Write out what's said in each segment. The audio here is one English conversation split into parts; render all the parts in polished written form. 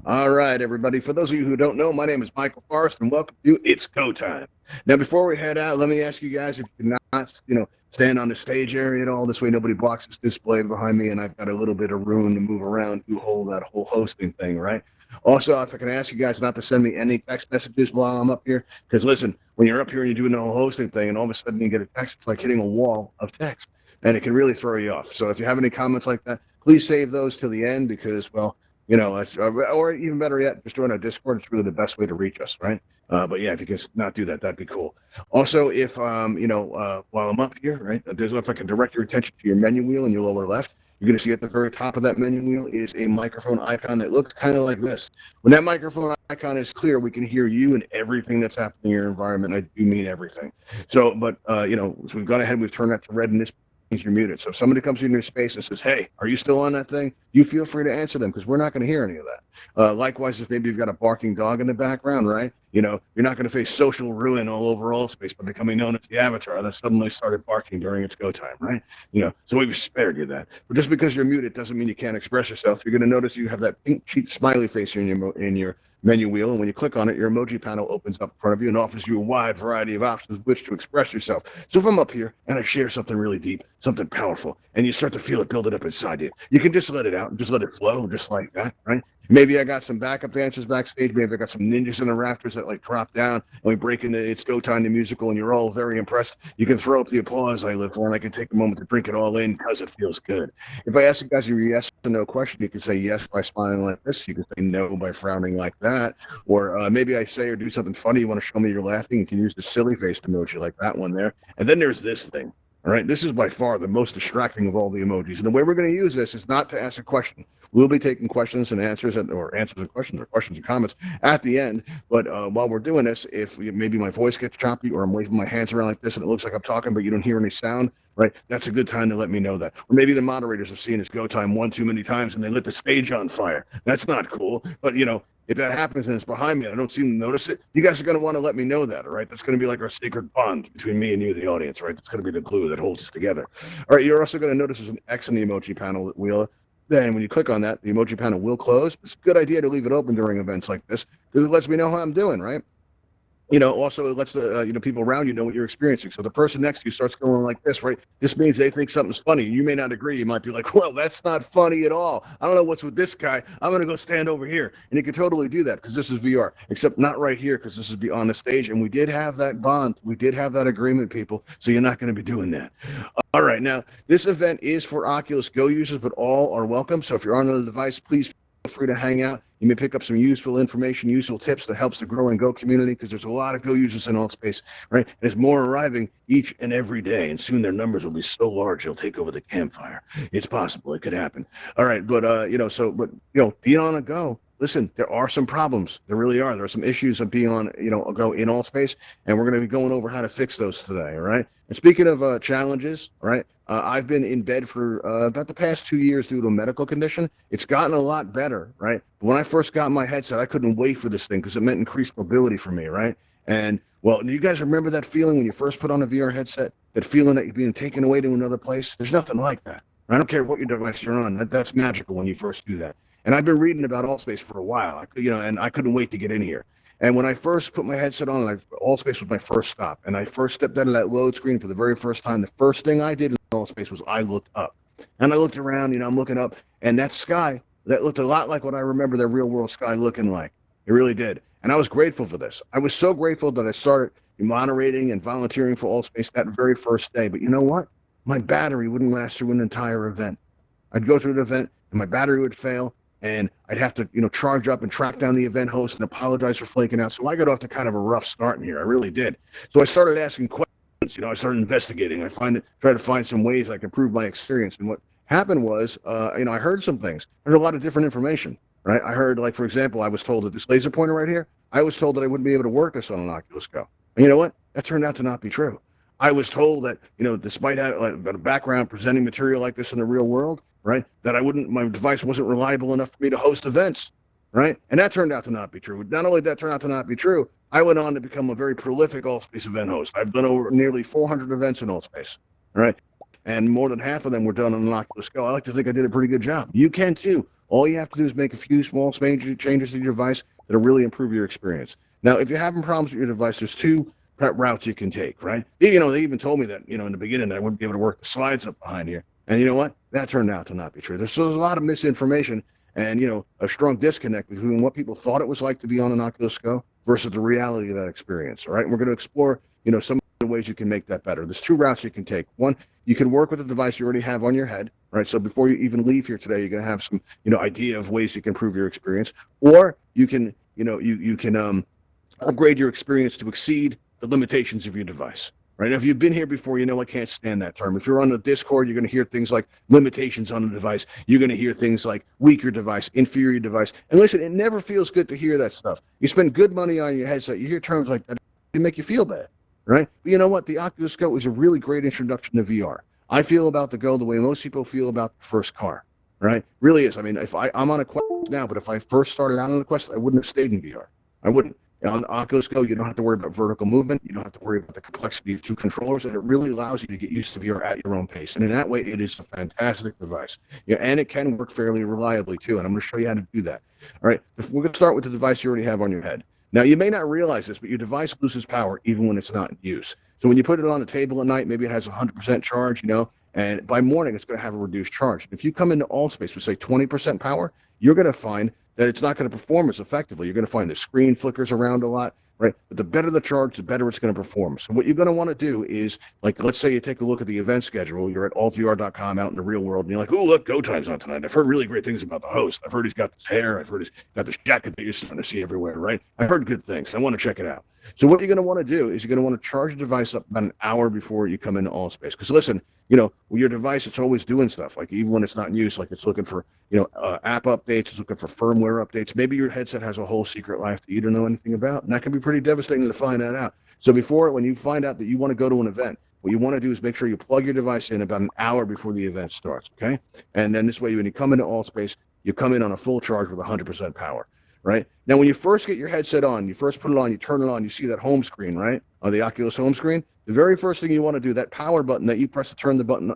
All right, everybody. For those of you who don't know, my name is Michael Forrest, and welcome to It's Go Time. Now, before we head out, let me ask you guys if you cannot, stand on the stage area at all. This way, nobody blocks this display behind me, and I've got a little bit of room to move around to hold that whole hosting thing, right? Also, if I can ask you guys not to send me any text messages while I'm up here, because listen, when you're up here and you're doing the whole hosting thing, and all of a sudden you get a text, it's like hitting a wall of text, and it can really throw you off. So if you have any comments like that, please save those till the end because, well, or even better yet, just join our Discord. It's really the best way to reach us, right? But yeah, if you can not do that, that'd be cool. Also, if while I'm up here, right, there's if I can direct your attention to your menu wheel in your lower left, you're going to see at the very top of that menu wheel is a microphone icon that looks kind of like this. When that microphone icon is clear, we can hear you and everything that's happening in your environment. I do mean everything. So, but so we've gone ahead, we've turned that to red in this you're muted. So if somebody comes in your space and says, "Hey, are you still on that thing?" You feel free to answer them because we're not going to hear any of that. Likewise, if maybe you've got a barking dog in the background, right? You're not going to face social ruin all over Altspace by becoming known as the avatar that suddenly started barking during its go time, right? So we've spared you that. But just because you're muted doesn't mean you can't express yourself. You're going to notice you have that pink cheat smiley face in your menu wheel, and when you click on it, your emoji panel opens up in front of you and offers you a wide variety of options with which to express yourself. So if I'm up here and I share something really deep, something powerful, and you start to feel it build it up inside you, you can just let it out and just let it flow just like that, right? Maybe I got some backup dancers backstage. Maybe I got some ninjas in the rafters that like drop down and we break into It's Go Time, the musical, and you're all very impressed. You can throw up the applause I live for, and I can take a moment to drink it all in because it feels good. If I ask you guys a yes or no question, you can say yes by smiling like this. You can say no by frowning like that. Or maybe I say or do something funny. You want to show me you're laughing. You can use the silly face emoji like that one there. And then there's this thing. All right. This is by far the most distracting of all the emojis. And the way we're going to use this is not to ask a question. We'll be taking questions and answers, or answers and questions and comments at the end. But while we're doing this, if maybe my voice gets choppy or I'm waving my hands around like this and it looks like I'm talking, but you don't hear any sound, right? That's a good time to let me know that. Or maybe the moderators have seen It's Go Time one too many times and they lit the stage on fire. That's not cool. But if that happens and it's behind me and I don't seem to notice it, you guys are going to want to let me know that, all right? That's going to be like our sacred bond between me and you, the audience, right? That's going to be the glue that holds us together. All right, you're also going to notice there's an X in the emoji panel wheel. Then when you click on that, the emoji panel will close. It's a good idea to leave it open during events like this because it lets me know how I'm doing, right? Also it lets the people around you know what you're experiencing. So the person next to you starts going like this, right? This means they think something's funny. You may not agree. You might be like, "Well, that's not funny at all. I don't know what's with this guy. I'm gonna go stand over here." And you can totally do that because this is VR, except not right here because this is beyond the stage. And we did have that bond. We did have that agreement, people. So you're not going to be doing that. All right, now this event is for Oculus Go users, but all are welcome. So if you're on the device, please feel free to hang out. You may pick up some useful information, useful tips that helps the Grow and Go community because there's a lot of Go users in Altspace, right? And there's more arriving each and every day, and soon their numbers will be so large they'll take over the campfire. It's possible; it could happen. All right, but being on a Go. Listen, there are some problems. There really are. There are some issues of being on, a Go in Altspace, and we're going to be going over how to fix those today. All right. And speaking of challenges, all right, I've been in bed for about the past 2 years due to a medical condition. It's gotten a lot better, right? But when I first got my headset, I couldn't wait for this thing because it meant increased mobility for me, right? And well, do you guys remember that feeling when you first put on a VR headset? That feeling that you're being taken away to another place? There's nothing like that. I don't care what your device you're on. That's magical when you first do that. And I've been reading about Altspace for a while. And I couldn't wait to get in here. And when I first put my headset on, Altspace was my first stop. And I first stepped out of that load screen for the very first time. The first thing I did in Altspace was I looked up. And I looked around, I'm looking up, and that sky, that looked a lot like what I remember the real world sky looking like. It really did. And I was grateful for this. I was so grateful that I started moderating and volunteering for Altspace that very first day. But you know what? My battery wouldn't last through an entire event. I'd go through an event, and my battery would fail, and I'd have to, charge up and track down the event host and apologize for flaking out. So I got off to kind of a rough start in here. I really did. So I started asking questions. I started investigating. Try to find some ways I could improve my experience. And what happened was, I heard some things. I heard a lot of different information. right? I heard, like, for example, I was told that this laser pointer right here, I was told that I wouldn't be able to work this on an Oculus Go. And you know what? That turned out to not be true. I was told that, despite having like, a background presenting material like this in the real world, right, that my device wasn't reliable enough for me to host events, right? And that turned out to not be true. Not only did that turn out to not be true, I went on to become a very prolific Altspace event host. I've done over nearly 400 events in Altspace, right? And more than half of them were done on an Oculus Go. I like to think I did a pretty good job. You can too. All you have to do is make a few small changes to your device that'll really improve your experience. Now, if you're having problems with your device, there's two routes you can take, right? They even told me that, in the beginning that I wouldn't be able to work the slides up behind here. And you know what? That turned out to not be true. There's a lot of misinformation and, a strong disconnect between what people thought it was like to be on an Oculus Go versus the reality of that experience, all right? And we're going to explore, some of the ways you can make that better. There's two routes you can take. One, you can work with the device you already have on your head, right? So before you even leave here today, you're going to have some, idea of ways you can improve your experience, or you can, you can upgrade your experience to exceed the limitations of your device. Right now, if you've been here before, I can't stand that term. If you're on the Discord, you're going to hear things like limitations on the device. You're going to hear things like weaker device, inferior device. And listen, it never feels good to hear that stuff. You spend good money on your headset. You hear terms like that, it make you feel bad, right? But you know what? The Oculus Go is a really great introduction to VR. I feel about the Go the way most people feel about the first car, right? Really is. I mean, I'm on a Quest now, but if I first started out on a Quest, I wouldn't have stayed in VR. I wouldn't. On the Oculus Go, you don't have to worry about vertical movement. You don't have to worry about the complexity of two controllers, and it really allows you to get used to VR at your own pace. And in that way, it is a fantastic device. Yeah, and it can work fairly reliably, too, and I'm going to show you how to do that. All right, we're going to start with the device you already have on your head. Now, you may not realize this, but your device loses power even when it's not in use. So when you put it on the table at night, maybe it has 100% charge, and by morning, it's going to have a reduced charge. If you come into Altspace with, say, 20% power, you're going to find that it's not going to perform as effectively. You're going to find the screen flickers around a lot, right? But the better the charge, the better it's going to perform. So what you're going to want to do is, like, let's say you take a look at the event schedule. You're at altvr.com out in the real world, and you're like, oh, look, Go Time's on tonight. I've heard really great things about the host. I've heard he's got this hair. I've heard he's got this jacket that you're starting to see everywhere, right? I've heard good things. I want to check it out. So what you're going to want to do is you're going to want to charge the device up about an hour before you come into Altspace. Because listen, your device, it's always doing stuff. Like even when it's not in use, like it's looking for, app updates, it's looking for firmware updates. Maybe your headset has a whole secret life that you don't know anything about. And that can be pretty devastating to find that out. So when you find out that you want to go to an event, what you want to do is make sure you plug your device in about an hour before the event starts, okay? And then this way, when you come into Altspace, you come in on a full charge with 100% power. Right now, when you first get your headset on, you first put it on, you turn it on, you see that home screen, right? On the Oculus home screen, the very first thing you want to do, that power button that you press to turn the button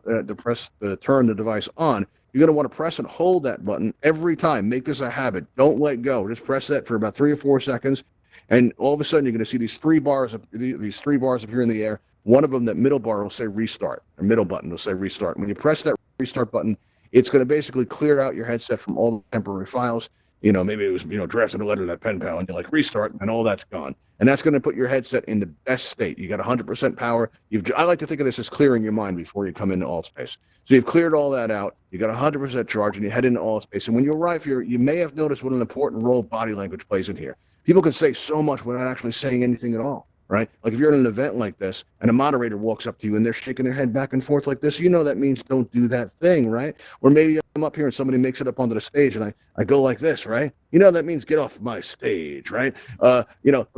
turn the device on, you're going to want to press and hold that button every time. Make this a habit. Don't let go. Just press that for about 3 or 4 seconds, and all of a sudden you're going to see these three bars appear in the air. One of them, that middle bar, will say restart. Or middle button will say restart. When you press that restart button, it's going to basically clear out your headset from all the temporary files. Maybe it was, drafting a letter to that pen pal, and you're like, restart, and all that's gone. And that's going to put your headset in the best state. You got 100% power. I like to think of this as clearing your mind before you come into Altspace. So you've cleared all that out. You got 100% charge, and you head into Altspace. And when you arrive here, you may have noticed what an important role body language plays in here. People can say so much without actually saying anything at all. Right? Like if you're at an event like this and a moderator walks up to you and they're shaking their head back and forth like this, that means don't do that thing, right? Or maybe I'm up here and somebody makes it up onto the stage and I go like this, right? That means get off my stage, right? But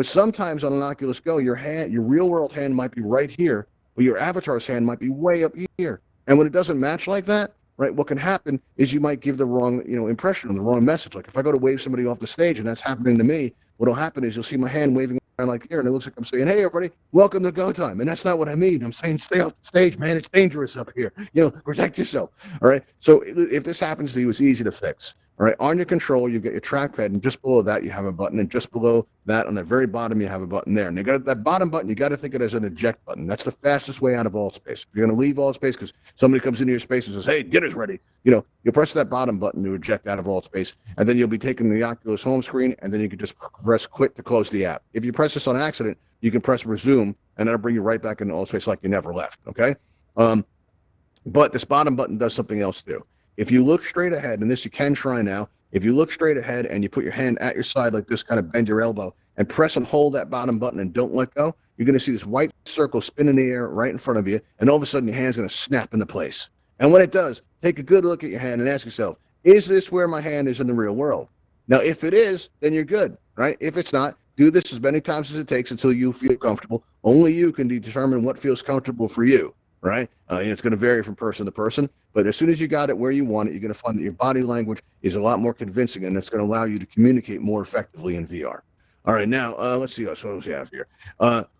sometimes on an Oculus Go, your real world hand might be right here, but your avatar's hand might be way up here. And when it doesn't match like that, right, what can happen is you might give the wrong, impression, the wrong message. Like if I go to wave somebody off the stage and that's happening to me, what'll happen is you'll see my hand waving around like here, and it looks like I'm saying, hey, everybody, welcome to Go Time. And that's not what I mean. I'm saying stay off the stage, man. It's dangerous up here. Protect yourself. All right? So if this happens to you, it's easy to fix. All right, on your controller, you get your trackpad, and just below that, you have a button, and just below that, on the very bottom, you have a button there. And you got that bottom button, you got to think of it as an eject button. That's the fastest way out of Altspace. If you're going to leave Altspace because somebody comes into your space and says, hey, dinner's ready, you'll press that bottom button to eject out of Altspace, and then you'll be taking the Oculus home screen, and then you can just press quit to close the app. If you press this on accident, you can press resume, and that'll bring you right back into Altspace like you never left, okay? But this bottom button does something else too. If you look straight ahead, and this you can try now, if you look straight ahead and you put your hand at your side like this, kind of bend your elbow, and press and hold that bottom button and don't let go, you're going to see this white circle spin in the air right in front of you, and all of a sudden your hand's going to snap into place. And when it does, take a good look at your hand and ask yourself, is this where my hand is in the real world? Now, if it is, then you're good, right? If it's not, do this as many times as it takes until you feel comfortable. Only you can determine what feels comfortable for you, right? It's going to vary from person to person, but as soon as you got it where you want it, you're going to find that your body language is a lot more convincing, and it's going to allow you to communicate more effectively in VR. All right, now let's see what else we have here.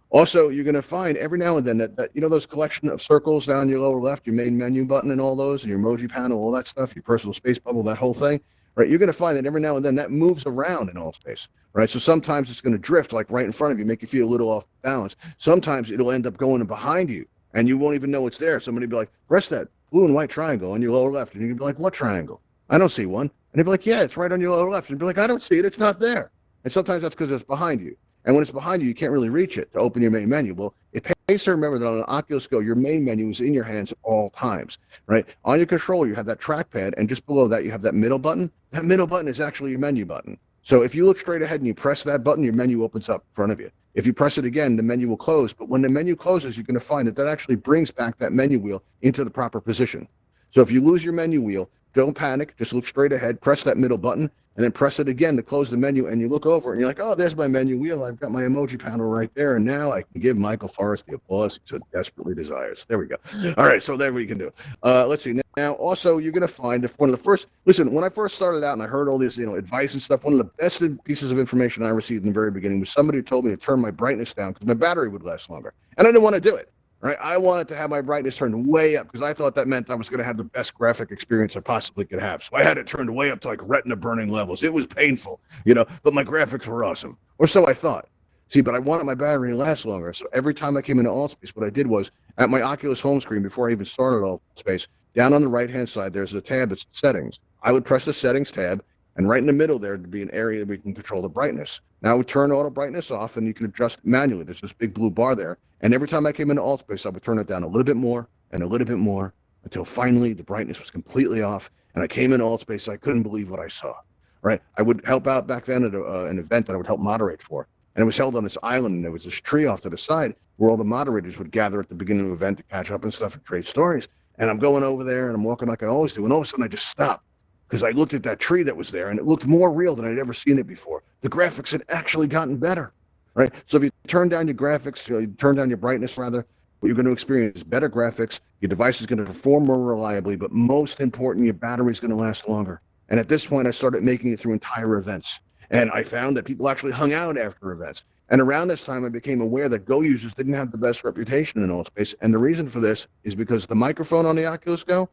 Also, you're going to find every now and then that those collection of circles down your lower left, your main menu button, and all those, and your emoji panel, all that stuff, your personal space bubble, that whole thing. Right, you're going to find that every now and then that moves around in Altspace. Right, so sometimes it's going to drift like right in front of you, make you feel a little off balance. Sometimes it'll end up going behind you, and you won't even know it's there. Somebody will be like, press that blue and white triangle on your lower left, and you're going to be like, what triangle? I don't see one. And they'll be like, yeah, it's right on your lower left. And you'll be like, I don't see it. It's not there. And sometimes that's because it's behind you. And when it's behind you, you can't really reach it to open your main menu. Well, it pays to remember that on an Oculus Go, your main menu is in your hands at all times, right? On your controller, you have that trackpad, and just below that, you have that middle button. That middle button is actually your menu button. So if you look straight ahead and you press that button, your menu opens up in front of you. If you press it again, the menu will close. But when the menu closes, you're going to find that that actually brings back that menu wheel into the proper position. So if you lose your menu wheel, don't panic. Just look straight ahead, press that middle button, and then press it again to close the menu, and you look over and you're like, oh, there's my menu wheel. I've got my emoji panel right there, and now I can give Michael Forrest the applause he so desperately desires. There we go. All right, so there we can do. Let's see. Now, also, you're going to find if one of the first, listen, when I first started out and I heard all this, advice and stuff, one of the best pieces of information I received in the very beginning was somebody who told me to turn my brightness down because my battery would last longer, and I didn't want to do it. Right, I wanted to have my brightness turned way up because I thought that meant I was going to have the best graphic experience I possibly could have. So I had it turned way up to like retina burning levels. It was painful, but my graphics were awesome, or so I thought. See, but I wanted my battery to last longer. So every time I came into Altspace, what I did was at my Oculus home screen before I even started Altspace, down on the right-hand side, there's a tab that's settings. I would press the settings tab, and right in the middle there would be an area that we can control the brightness. Now I would turn auto brightness off, and you can adjust manually. There's this big blue bar there. And every time I came into Altspace, I would turn it down a little bit more and a little bit more until finally the brightness was completely off. And I came into Altspace, I couldn't believe what I saw. Right? I would help out back then at an event that I would help moderate for. And it was held on this island, and there was this tree off to the side where all the moderators would gather at the beginning of the event to catch up and stuff and trade stories. And I'm going over there, and I'm walking like I always do. And all of a sudden, I just stopped because I looked at that tree that was there, and it looked more real than I'd ever seen it before. The graphics had actually gotten better. Right? So if you turn down your graphics, you turn down your brightness rather, what you're going to experience is better graphics, your device is going to perform more reliably, but most important, your battery is going to last longer. And at this point, I started making it through entire events. And I found that people actually hung out after events. And around this time, I became aware that Go users didn't have the best reputation in Altspace. And the reason for this is because the microphone on the Oculus Go,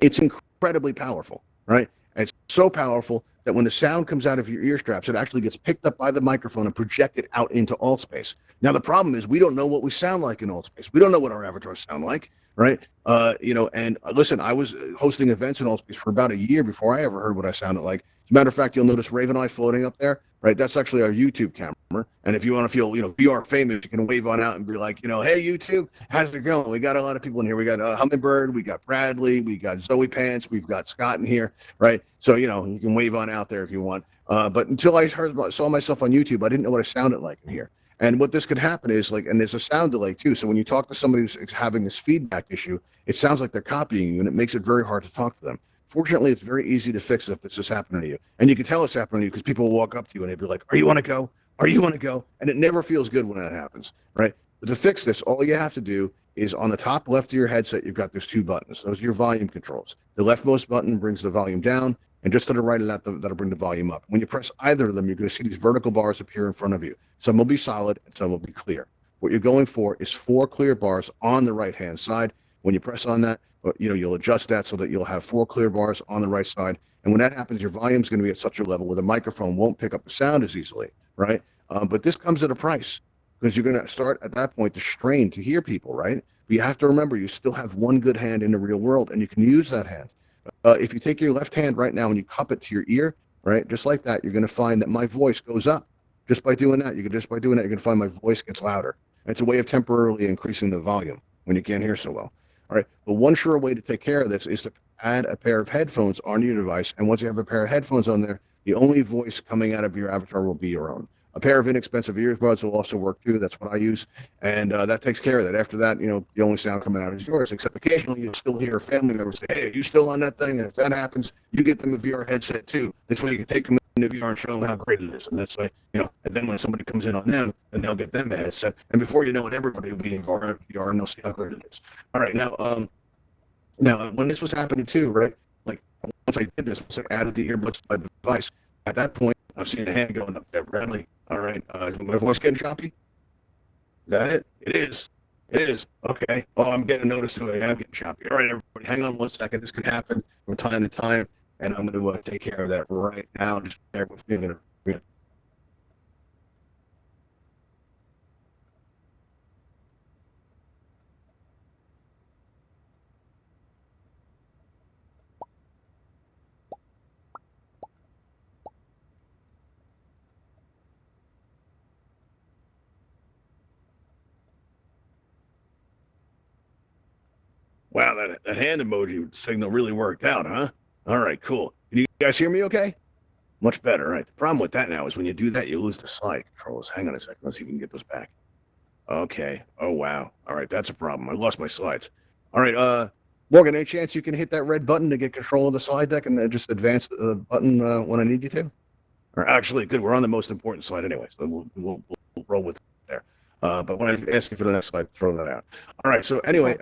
it's incredibly powerful, right? And it's so powerful that when the sound comes out of your ear straps, it actually gets picked up by the microphone and projected out into Altspace. Now, the problem is we don't know what we sound like in Altspace. We don't know what our avatars sound like, right? And listen, I was hosting events in Altspace for about a year before I ever heard what I sounded like. As a matter of fact, you'll notice Raven Eye floating up there, right? That's actually our YouTube camera. And if you want to feel, VR famous, you can wave on out and be like, hey, YouTube, how's it going? We got a lot of people in here. We got Hummingbird, we got Bradley, we got Zoe Pants, we've got Scott in here, right? So, you can wave on out there if you want. But until I saw myself on YouTube, I didn't know what I sounded like in here. And what this could happen is and there's a sound delay too. So when you talk to somebody who's having this feedback issue, it sounds like they're copying you, and it makes it very hard to talk to them. Fortunately, it's very easy to fix if this is happening to you. And you can tell it's happening to you because people will walk up to you and they'll be like, are you want to go? Are you want to go? And it never feels good when that happens, right? But to fix this, all you have to do is on the top left of your headset, you've got those two buttons. Those are your volume controls. The leftmost button brings the volume down, and just to the right of that, that'll bring the volume up. When you press either of them, you're going to see these vertical bars appear in front of you. Some will be solid, and some will be clear. What you're going for is 4 clear bars on the right-hand side. When you press on that, you'll adjust that so that you'll have 4 clear bars on the right side. And when that happens, your volume is going to be at such a level where the microphone won't pick up the sound as easily, right? But this comes at a price because you're going to start at that point to strain to hear people, right? But you have to remember you still have one good hand in the real world, and you can use that hand. If you take your left hand right now and you cup it to your ear, right, just like that, you're going to find that my voice goes up. Just by doing that, you're going to find my voice gets louder. And it's a way of temporarily increasing the volume when you can't hear so well. All right. But one sure way to take care of this is to add a pair of headphones on your device. And once you have a pair of headphones on there, the only voice coming out of your avatar will be your own. A pair of inexpensive earbuds will also work too. That's what I use, and that takes care of that. After that, the only sound coming out is yours. Except occasionally you'll still hear a family member say, "Hey, are you still on that thing?" And if that happens, you get them a VR headset too. This way you can take them into VR and show them how great it is. And that's why, and then when somebody comes in on them, then they'll get them a headset. And before you know it, everybody will be in VR and they'll see how great it is. All right, now when this was happening too, right? Like once I did this, once I added the earbuds to my device, at that point, I've seen a hand going up there, Bradley. All right, is my voice getting choppy? Is that it? It is. It is. Okay. Oh, I'm getting a notice too. I am getting choppy. All right, everybody, hang on one second. This could happen from time to time, and I'm going to take care of that right now. Just bear with me. Wow, that hand emoji signal really worked out, huh? All right, cool. Can you guys hear me okay? Much better. All right. The problem with that now is when you do that, you lose the slide controls. Hang on a second. Let's see if we can get those back. Okay. Oh, wow. All right. That's a problem. I lost my slides. All right. Morgan, any chance you can hit that red button to get control of the slide deck and then just advance the button when I need you to? Or actually, good. We're on the most important slide anyway, so we'll roll with it there. But when I ask you for the next slide, throw that out. All right. So anyway,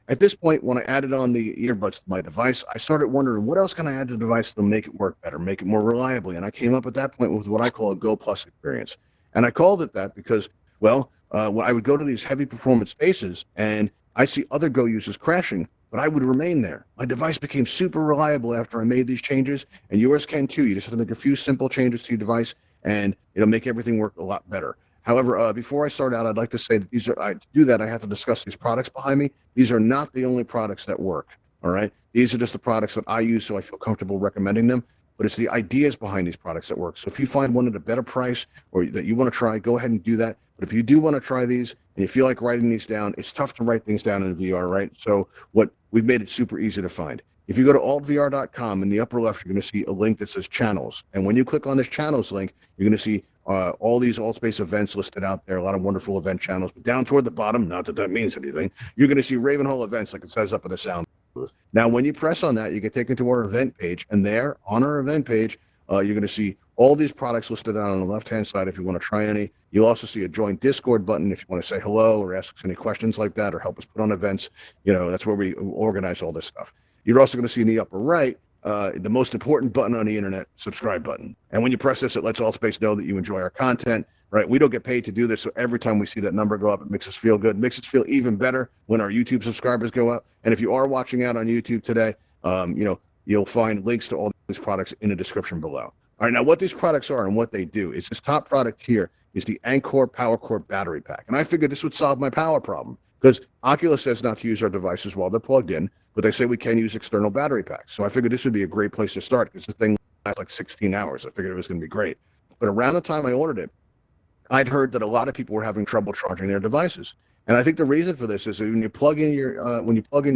at this point, when I added on the earbuds to my device, I started wondering what else can I add to the device to make it work better, make it more reliably. And I came up at that point with what I call a Go Plus experience. And I called it that because, well, when I would go to these heavy performance spaces and I see other Go users crashing, but I would remain there. My device became super reliable after I made these changes, and yours can too. You just have to make a few simple changes to your device, and it'll make everything work a lot better. However, before I start out, I'd like to say that to do that, I have to discuss these products behind me. These are not the only products that work. All right. These are just the products that I use, so I feel comfortable recommending them. But it's the ideas behind these products that work. So if you find one at a better price or that you want to try, go ahead and do that. But if you do want to try these and you feel like writing these down, it's tough to write things down in VR, right? So what we've made it super easy to find. If you go to altvr.com, in the upper left, you're going to see a link that says channels. And when you click on this channels link, you're going to see all these Altspace events listed out there, a lot of wonderful event channels. But down toward the bottom, not that that means anything, you're going to see Ravenhall events like it says up in the sound booth. Now, when you press on that, you get taken to our event page. And there on our event page, you're going to see all these products listed out on the left-hand side if you want to try any. You'll also see a join Discord button if you want to say hello or ask us any questions like that or help us put on events. That's where we organize all this stuff. You're also going to see in the upper right the most important button on the internet, subscribe button. And when you press this, it lets Altspace know that you enjoy our content, right? We don't get paid to do this, so every time we see that number go up, it makes us feel good. It makes us feel even better when our YouTube subscribers go up. And if you are watching out on YouTube today, you'll find links to all these products in the description below. All right, now what these products are and what they do is this top product here is the Anker PowerCore battery pack. And I figured this would solve my power problem because Oculus says not to use our devices while they're plugged in, but they say we can use external battery packs. So I figured this would be a great place to start because the thing lasts like 16 hours. I figured it was going to be great. But around the time I ordered it, I'd heard that a lot of people were having trouble charging their devices. And I think the reason for this is when you plug in your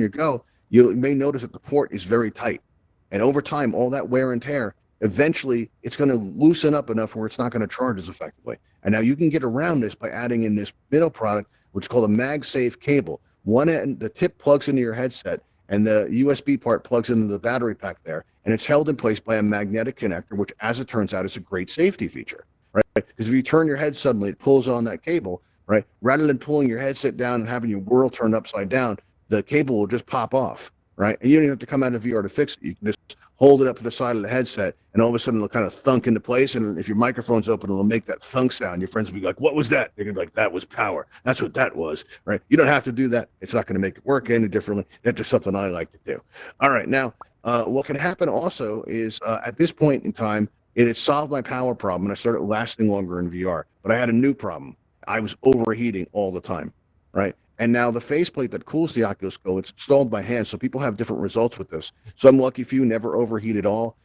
Go, you may notice that the port is very tight. And over time, all that wear and tear, eventually it's going to loosen up enough where it's not going to charge as effectively. And now you can get around this by adding in this middle product, which is called a MagSafe cable. One end, the tip plugs into your headset, and the USB part plugs into the battery pack there, and it's held in place by a magnetic connector, which, as it turns out, is a great safety feature, right? Because if you turn your head suddenly, it pulls on that cable, right? Rather than pulling your headset down and having your world turned upside down, the cable will just pop off, right? And you don't even have to come out of VR to fix it. You can just hold it up to the side of the headset, and all of a sudden it'll kind of thunk into place. And if your microphone's open, it'll make that thunk sound. Your friends will be like, "What was that?" They're gonna be like, "That was power. That's what that was." Right? You don't have to do that. It's not going to make it work any differently. That's just something I like to do. All right. Now, what can happen also is at this point in time, it had solved my power problem, and I started lasting longer in VR. But I had a new problem. I was overheating all the time. Right? And now the faceplate that cools the Oculus Go, it's installed by hand, so people have different results with this. Some lucky few never overheat at all.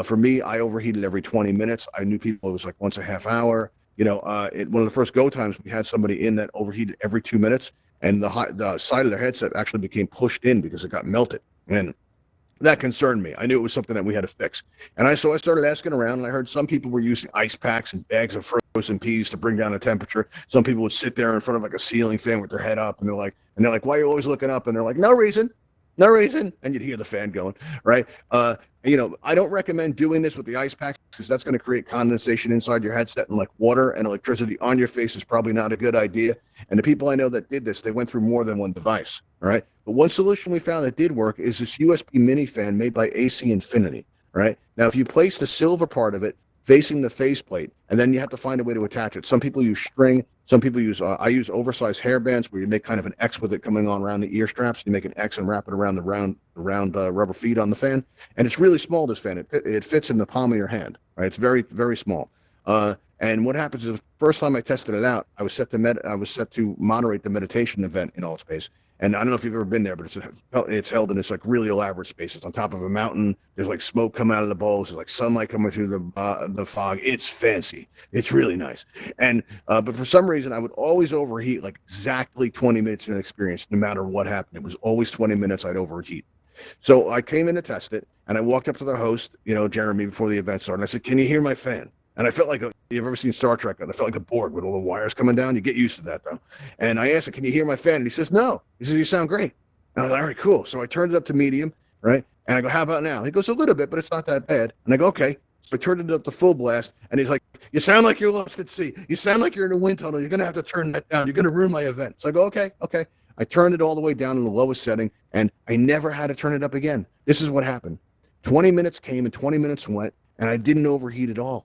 For me, I overheated every 20 minutes. I knew people it was like once a half hour. One of the first Go times, we had somebody in that overheated every 2 minutes, and the side of their headset actually became pushed in because it got melted. And that concerned me. I knew it was something that we had to fix. And so I started asking around, and I heard some people were using ice packs and bags of frozen peas to bring down the temperature. Some people would sit there in front of like a ceiling fan with their head up, and they're like, why are you always looking up? And they're like, no reason. No reason. And you'd hear the fan going, right? I don't recommend doing this with the ice packs because that's going to create condensation inside your headset, and like water and electricity on your face is probably not a good idea. And the people I know that did this, they went through more than one device. All right. But one solution we found that did work is this USB mini fan made by AC Infinity. Right. Now, if you place the silver part of it facing the faceplate, and then you have to find a way to attach it. Some people use string. Some people use, I use oversized hairbands where you make kind of an X with it coming on around the ear straps. You make an X and wrap it around the round rubber feet on the fan. And it's really small, this fan. It fits in the palm of your hand, right? It's very, very small. And what happens is the first time I tested it out, I was set to moderate the meditation event in Altspace. And I don't know if you've ever been there, but it's held in this like really elaborate space. It's on top of a mountain. There's like smoke coming out of the bowls. There's like sunlight coming through the fog. It's fancy. It's really nice. And but for some reason, I would always overheat like exactly 20 minutes in an experience, no matter what happened. It was always 20 minutes I'd overheat. So I came in to test it, and I walked up to the host, Jeremy, before the event started. And I said, "Can you hear my fan?" And I felt like you've ever seen Star Trek? I felt like a Borg with all the wires coming down. You get used to that, though. And I asked him, "Can you hear my fan?" And he says, "No." He says, "You sound great." And I was like, "All right, cool." So I turned it up to medium, right? And I go, "How about now?" He goes, "A little bit, but it's not that bad." And I go, "Okay." So I turned it up to full blast, and he's like, "You sound like you're lost at sea. You sound like you're in a wind tunnel. You're going to have to turn that down. You're going to ruin my event." So I go, okay. I turned it all the way down in the lowest setting, and I never had to turn it up again. This is what happened. 20 minutes came and 20 minutes went, and I didn't overheat at all.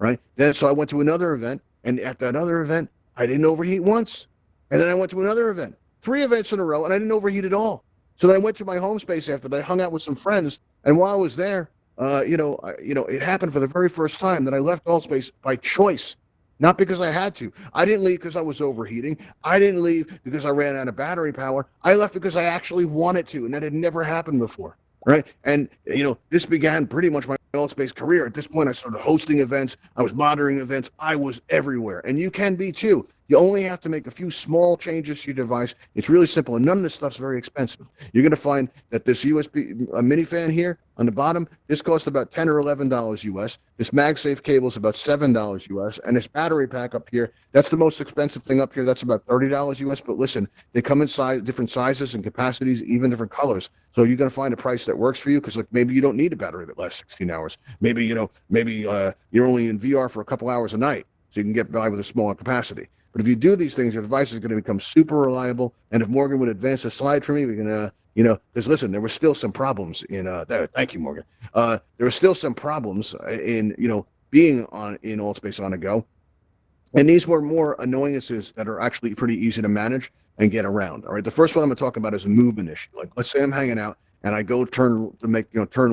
Right. So I went to another event, and at that other event, I didn't overheat once. And then I went to another event, 3 events in a row, and I didn't overheat at all. So then I went to my home space after that. I hung out with some friends, and while I was there, it happened for the very first time that I left Altspace by choice, not because I had to. I didn't leave because I was overheating. I didn't leave because I ran out of battery power. I left because I actually wanted to, and that had never happened before. Right. And, this began pretty much my Altspace career. At this point, I started hosting events. I was monitoring events. I was everywhere. And you can be too. You only have to make a few small changes to your device. It's really simple. And none of this stuff's very expensive. You're going to find that this USB mini fan here on the bottom, this costs about $10 or $11 US. This MagSafe cable is about $7 US. And this battery pack up here, that's the most expensive thing up here. That's about $30 US. But listen, they come in different sizes and capacities, even different colors. So you're going to find a price that works for you, because like maybe you don't need a battery that lasts 16 hours. Maybe, you're only in VR for a couple hours a night, so you can get by with a smaller capacity. But if you do these things, your device is going to become super reliable. And if Morgan would advance the slide for me, we can, because listen, there were still some problems in there. Thank you, Morgan. There were still some problems in, being in Altspace on a go. And these were more annoyances that are actually pretty easy to manage and get around. All right. The first one I'm going to talk about is a movement issue. Like, let's say I'm hanging out and I go turn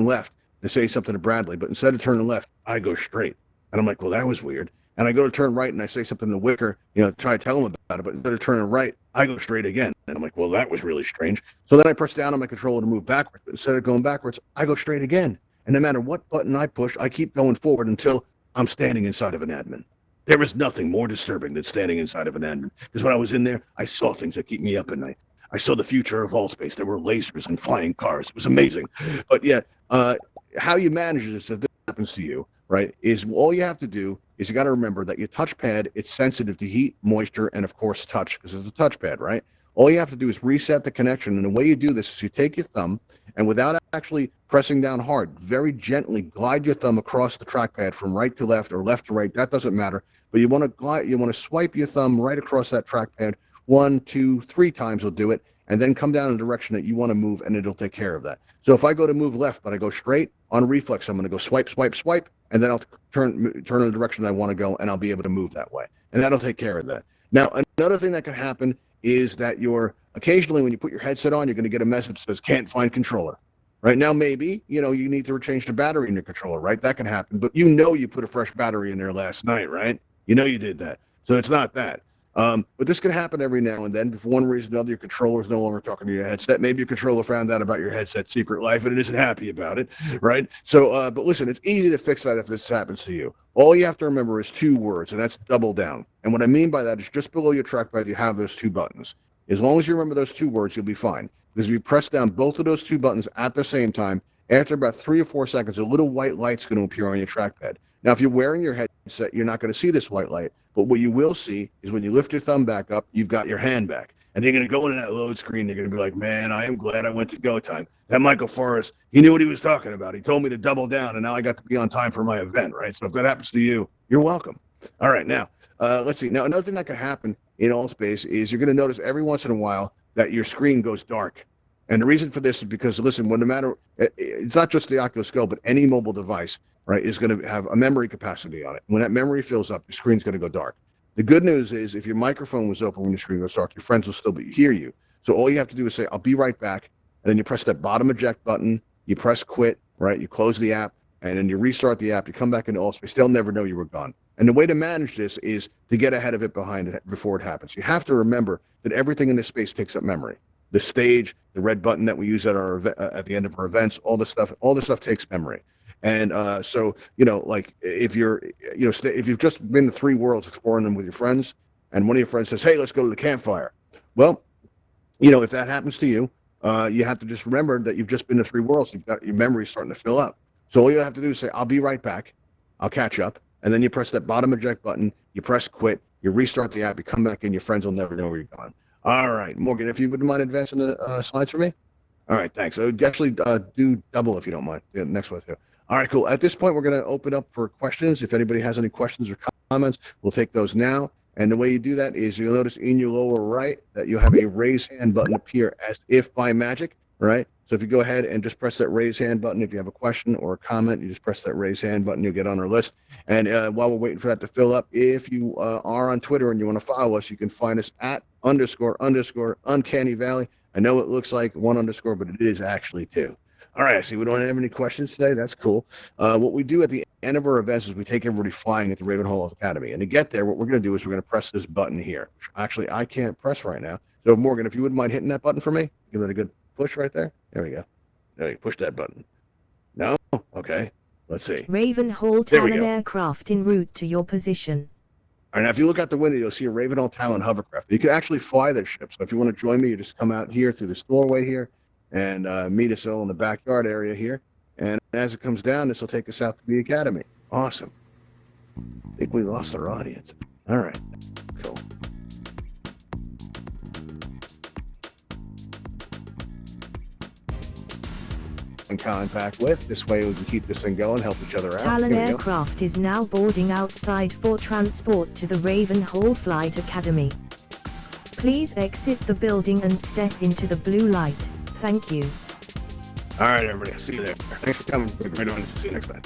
left to say something to Bradley, but instead of turning left, I go straight. And I'm like, well, that was weird. And I go to turn right and I say something to Wicker, try to tell him about it, but instead of turning right, I go straight again. And I'm like, well, that was really strange. So then I press down on my controller to move backwards, but instead of going backwards, I go straight again. And no matter what button I push, I keep going forward until I'm standing inside of an admin. There is nothing more disturbing than standing inside of an admin, because when I was in there, I saw things that keep me up at night. I saw the future of Altspace. There were lasers and flying cars. It was amazing. But yeah, how you manage this, if this happens to you, right, is all you have to do is you got to remember that your touchpad, it's sensitive to heat, moisture, and of course touch, because it's a touchpad, right? All you have to do is reset the connection. And the way you do this is you take your thumb and without actually pressing down hard, very gently glide your thumb across the trackpad from right to left or left to right. That doesn't matter. But you want to swipe your thumb right across that trackpad 1, 2, 3 times will do it. And then come down in the direction that you want to move, and it'll take care of that. So if I go to move left, but I go straight, on reflex, I'm going to go swipe, swipe, swipe, and then I'll turn in the direction I want to go, and I'll be able to move that way. And that'll take care of that. Now, another thing that can happen is that occasionally when you put your headset on, you're going to get a message that says, can't find controller. Right now, maybe, you need to change the battery in your controller, right? That can happen. But you put a fresh battery in there last night, right? You did that. So it's not that. But this can happen every now and then. For one reason or another, your controller is no longer talking to your headset. Maybe your controller found out about your headset secret life and it isn't happy about it, right? So, but listen, it's easy to fix that if this happens to you. All you have to remember is 2 words, and that's double down. And what I mean by that is just below your trackpad, you have those 2 buttons. As long as you remember those 2 words, you'll be fine. Because if you press down both of those 2 buttons at the same time, After about 3 or 4 seconds, a little white light's going to appear on your trackpad. Now, if you're wearing your headset, you're not going to see this white light. But what you will see is when you lift your thumb back up, you've got your hand back. And you're going to go into that load screen. You're going to be like, man, I am glad I went to go time. That Michael Forrest, he knew what he was talking about. He told me to double down, and now I got to be on time for my event, right? So if that happens to you, you're welcome. All right, now, let's see. Now, another thing that could happen in Altspace is you're going to notice every once in a while that your screen goes dark. And the reason for this is because, listen, no matter, it's not just the Oculus Go, but any mobile device, right, is going to have a memory capacity on it. When that memory fills up, your screen's going to go dark. The good news is if your microphone was open when your screen goes dark, your friends will still hear you. So all you have to do is say, I'll be right back. And then you press that bottom eject button, you press quit, right? You close the app, and then you restart the app. You come back into Altspace. They'll never know you were gone. And the way to manage this is to get ahead of it before it happens. You have to remember that everything in this space takes up memory. The stage, the red button that we use at at the end of our events, all this stuff takes memory. And so, like if you've just been to 3 worlds exploring them with your friends, and one of your friends says, hey, let's go to the campfire. Well, if that happens to you, you have to just remember that you've just been to 3 worlds. You've got your memory starting to fill up. So all you have to do is say, I'll be right back. I'll catch up. And then you press that bottom eject button, you press quit, you restart the app, you come back in, your friends will never know where you're gone. All right, Morgan, if you wouldn't mind advancing the slides for me. All right, thanks. So actually do double if you don't mind. Yeah, next one too. All right, cool. At this point, we're going to open up for questions. If anybody has any questions or comments, we'll take those now. And the way you do that is you'll notice in your lower right that you'll have a raise hand button appear as if by magic, right? So if you go ahead and just press that raise hand button, if you have a question or a comment, you just press that raise hand button, you'll get on our list. And while we're waiting for that to fill up, if you are on Twitter and you want to follow us, you can find us at _ Uncanny Valley. I know it looks like 1_, but it is actually 2. All right, I see we don't have any questions today. That's cool. What we do at the end of our events is we take everybody flying at the Ravenhall Academy. And to get there, what we're going to do is we're going to press this button here. Actually, I can't press right now. So, Morgan, if you wouldn't mind hitting that button for me, give it a good push right there. There we go. There you push that button. No? Okay. Let's see. Ravenhall Talon aircraft en route to your position. All right, now if you look out the window, you'll see a Ravenhall Talon hovercraft. You can actually fly this ship. So if you want to join me, you just come out here through this doorway here and meet us all in the backyard area here. And as it comes down, this will take us out to the academy. Awesome. I think we lost our audience. All right. Cool. In contact with. This way we can keep this thing going, help each other out. Talon aircraft is now boarding outside for transport to the Ravenhall Flight Academy. Please exit the building and step into the blue light. Thank you. All right, everybody. See you there. Thanks for coming. We're going to see you next time.